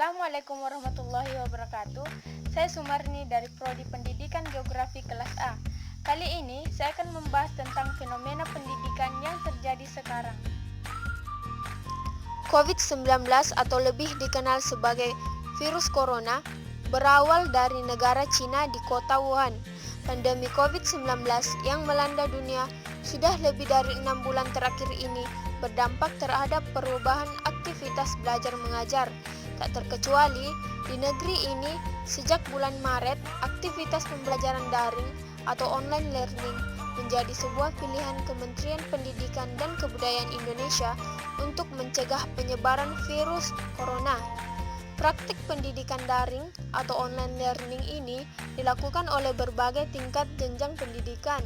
Assalamualaikum warahmatullahi wabarakatuh. Saya Sumarni dari Prodi Pendidikan Geografi kelas A. Kali ini saya akan membahas tentang fenomena pendidikan yang terjadi sekarang. COVID-19 atau lebih dikenal sebagai virus corona berawal dari negara Cina di kota Wuhan. Pandemi COVID-19 yang melanda dunia sudah lebih dari 6 bulan terakhir ini berdampak terhadap perubahan aktivitas belajar mengajar. Tak terkecuali di negeri ini, sejak bulan Maret, aktivitas pembelajaran daring atau online learning menjadi sebuah pilihan Kementerian Pendidikan dan Kebudayaan Indonesia untuk mencegah penyebaran virus corona. Praktik pendidikan daring atau online learning ini dilakukan oleh berbagai tingkat jenjang pendidikan,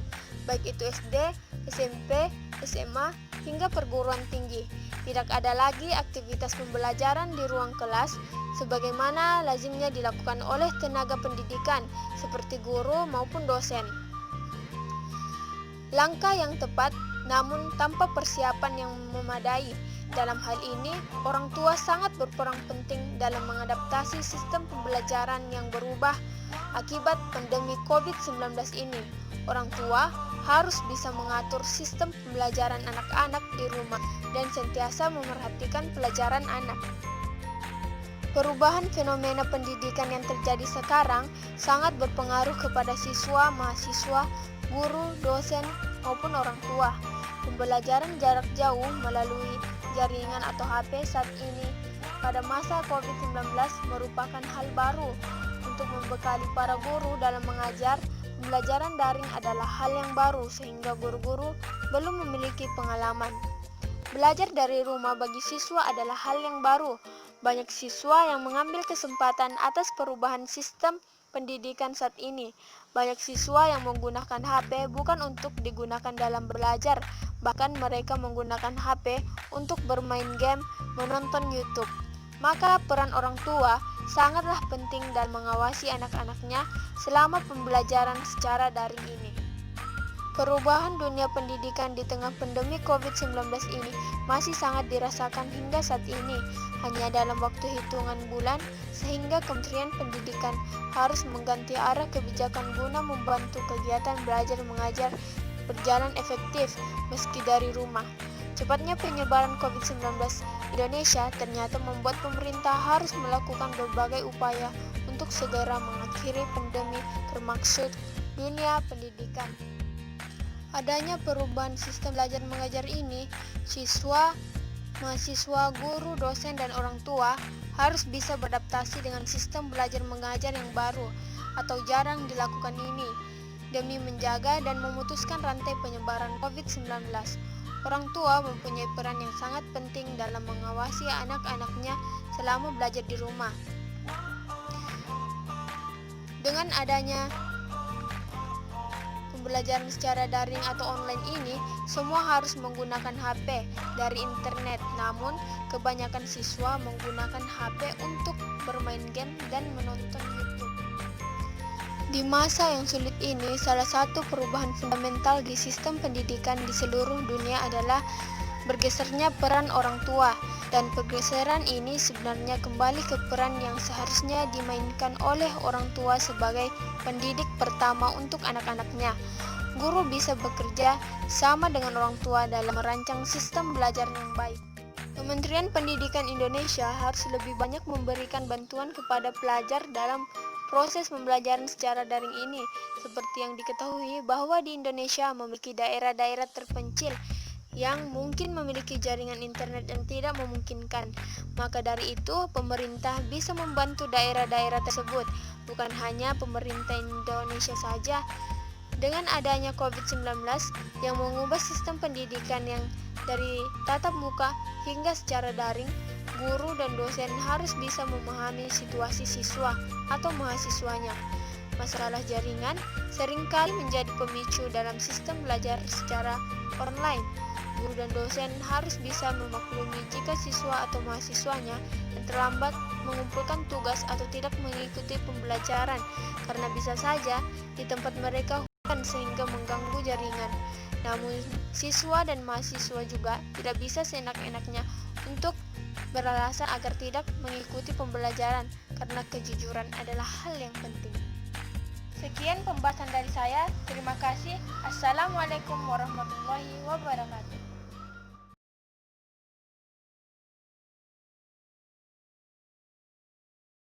baik itu SD, SMP, SMA, hingga perguruan tinggi. Tidak ada lagi aktivitas pembelajaran di ruang kelas sebagaimana lazimnya dilakukan oleh tenaga pendidikan seperti guru maupun dosen. Langkah yang tepat namun tanpa persiapan yang memadai. Dalam hal ini, orang tua sangat berperan penting dalam mengadaptasi sistem pembelajaran yang berubah akibat pandemi COVID-19 ini. Orang tua harus bisa mengatur sistem pembelajaran anak-anak di rumah dan sentiasa memerhatikan pelajaran anak. Perubahan fenomena pendidikan yang terjadi sekarang sangat berpengaruh kepada siswa, mahasiswa, guru, dosen, maupun orang tua. Pembelajaran jarak jauh melalui jaringan atau HP saat ini pada masa COVID-19 merupakan hal baru. Untuk membekali para guru dalam mengajar, pembelajaran daring adalah hal yang baru sehingga guru-guru belum memiliki pengalaman. Belajar dari rumah bagi siswa adalah hal yang baru. Banyak siswa yang mengambil kesempatan atas perubahan sistem pendidikan saat ini. Banyak siswa yang menggunakan HP bukan untuk digunakan dalam belajar, bahkan mereka menggunakan HP untuk bermain game, menonton YouTube. Maka peran orang tua sangatlah penting dalam mengawasi anak-anaknya selama pembelajaran secara daring ini. Perubahan dunia pendidikan di tengah pandemi COVID-19 ini masih sangat dirasakan hingga saat ini, hanya dalam waktu hitungan bulan, sehingga Kementerian Pendidikan harus mengganti arah kebijakan guna membantu kegiatan belajar mengajar berjalan efektif meski dari rumah. Cepatnya penyebaran COVID-19 Indonesia ternyata membuat pemerintah harus melakukan berbagai upaya untuk segera mengakhiri pandemi termaksud dunia pendidikan. Adanya perubahan sistem belajar mengajar ini, siswa, mahasiswa, guru, dosen, dan orang tua harus bisa beradaptasi dengan sistem belajar mengajar yang baru atau jarang dilakukan ini demi menjaga dan memutuskan rantai penyebaran COVID-19. Orang tua mempunyai peran yang sangat penting dalam mengawasi anak-anaknya selama belajar di rumah. Dengan adanya pembelajaran secara daring atau online ini, semua harus menggunakan HP dari internet. Namun, kebanyakan siswa menggunakan HP untuk bermain game dan menonton YouTube. Di masa yang sulit ini, salah satu perubahan fundamental di sistem pendidikan di seluruh dunia adalah bergesernya peran orang tua. Dan pergeseran ini sebenarnya kembali ke peran yang seharusnya dimainkan oleh orang tua sebagai pendidik pertama untuk anak-anaknya. Guru bisa bekerja sama dengan orang tua dalam merancang sistem belajar yang baik. Kementerian Pendidikan Indonesia harus lebih banyak memberikan bantuan kepada pelajar dalam proses pembelajaran secara daring ini. Seperti yang diketahui bahwa di Indonesia memiliki daerah-daerah terpencil yang mungkin memiliki jaringan internet yang tidak memungkinkan. Maka dari itu, pemerintah bisa membantu daerah-daerah tersebut, bukan hanya pemerintah Indonesia saja. Dengan adanya COVID-19 yang mengubah sistem pendidikan yang dari tatap muka hingga secara daring, guru dan dosen harus bisa memahami situasi siswa atau mahasiswanya. Masalah jaringan seringkali menjadi pemicu dalam sistem belajar secara online. Guru dan dosen harus bisa memaklumi jika siswa atau mahasiswanya yang terlambat mengumpulkan tugas atau tidak mengikuti pembelajaran karena bisa saja di tempat mereka hujan sehingga mengganggu jaringan. Namun, siswa dan mahasiswa juga tidak bisa seenak-enaknya untuk beralasan agar tidak mengikuti pembelajaran karena kejujuran adalah hal yang penting. Sekian pembahasan dari saya. Terima kasih. Assalamualaikum warahmatullahi wabarakatuh.